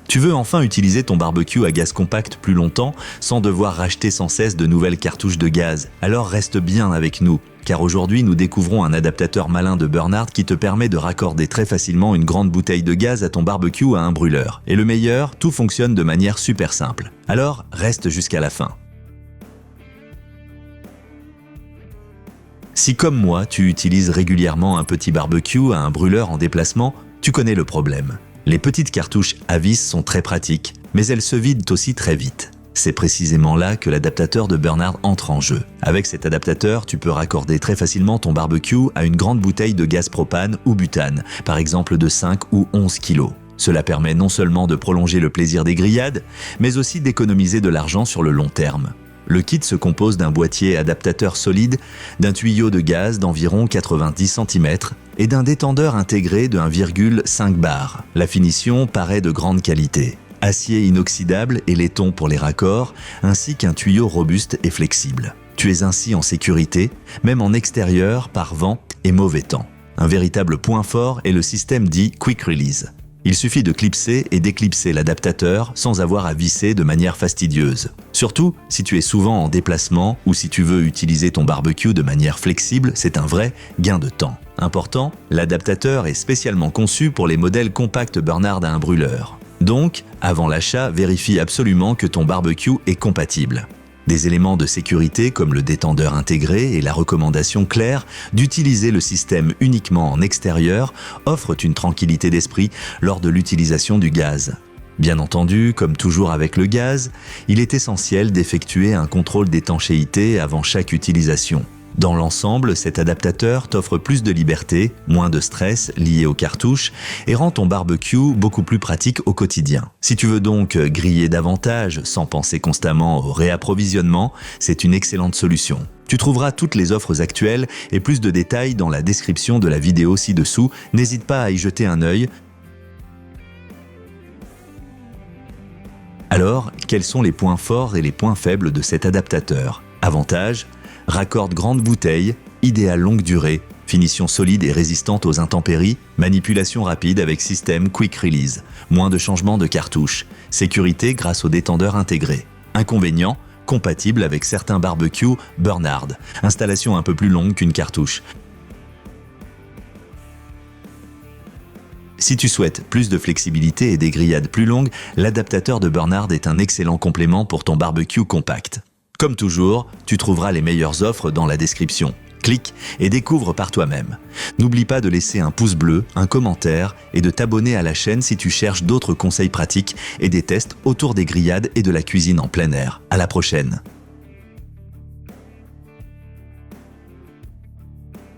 Tu veux enfin utiliser ton barbecue à gaz compact plus longtemps sans devoir racheter sans cesse de nouvelles cartouches de gaz. Alors reste bien avec nous, car aujourd'hui nous découvrons un adaptateur malin de Bernard qui te permet de raccorder très facilement une grande bouteille de gaz à ton barbecue à un brûleur. Et le meilleur, tout fonctionne de manière super simple. Alors reste jusqu'à la fin. Si comme moi, tu utilises régulièrement un petit barbecue à un brûleur en déplacement, tu connais le problème. Les petites cartouches à vis sont très pratiques, mais elles se vident aussi très vite. C'est précisément là que l'adaptateur de Bernard entre en jeu. Avec cet adaptateur, tu peux raccorder très facilement ton barbecue à une grande bouteille de gaz propane ou butane, par exemple de 5 ou 11 kg. Cela permet non seulement de prolonger le plaisir des grillades, mais aussi d'économiser de l'argent sur le long terme. Le kit se compose d'un boîtier adaptateur solide, d'un tuyau de gaz d'environ 90 cm et d'un détendeur intégré de 1,5 bar. La finition paraît de grande qualité. Acier inoxydable et laiton pour les raccords, ainsi qu'un tuyau robuste et flexible. Tu es ainsi en sécurité, même en extérieur, par vent et mauvais temps. Un véritable point fort est le système dit Quick Release. Il suffit de clipser et déclipser l'adaptateur sans avoir à visser de manière fastidieuse. Surtout, si tu es souvent en déplacement ou si tu veux utiliser ton barbecue de manière flexible, c'est un vrai gain de temps. Important, l'adaptateur est spécialement conçu pour les modèles compacts Bernard à un brûleur. Donc, avant l'achat, vérifie absolument que ton barbecue est compatible. Des éléments de sécurité comme le détendeur intégré et la recommandation claire d'utiliser le système uniquement en extérieur offrent une tranquillité d'esprit lors de l'utilisation du gaz. Bien entendu, comme toujours avec le gaz, il est essentiel d'effectuer un contrôle d'étanchéité avant chaque utilisation. Dans l'ensemble, cet adaptateur t'offre plus de liberté, moins de stress lié aux cartouches et rend ton barbecue beaucoup plus pratique au quotidien. Si tu veux donc griller davantage sans penser constamment au réapprovisionnement, c'est une excellente solution. Tu trouveras toutes les offres actuelles et plus de détails dans la description de la vidéo ci-dessous. N'hésite pas à y jeter un œil. Alors, quels sont les points forts et les points faibles de cet adaptateur? Avantages: raccorde grande bouteille, idéal longue durée, finition solide et résistante aux intempéries, manipulation rapide avec système Quick Release, moins de changements de cartouches, sécurité grâce au détendeur intégré. Inconvénient: compatible avec certains barbecues Bernard, installation un peu plus longue qu'une cartouche. Si tu souhaites plus de flexibilité et des grillades plus longues, l'adaptateur de Bernard est un excellent complément pour ton barbecue compact. Comme toujours, tu trouveras les meilleures offres dans la description. Clique et découvre par toi-même. N'oublie pas de laisser un pouce bleu, un commentaire et de t'abonner à la chaîne si tu cherches d'autres conseils pratiques et des tests autour des grillades et de la cuisine en plein air. À la prochaine!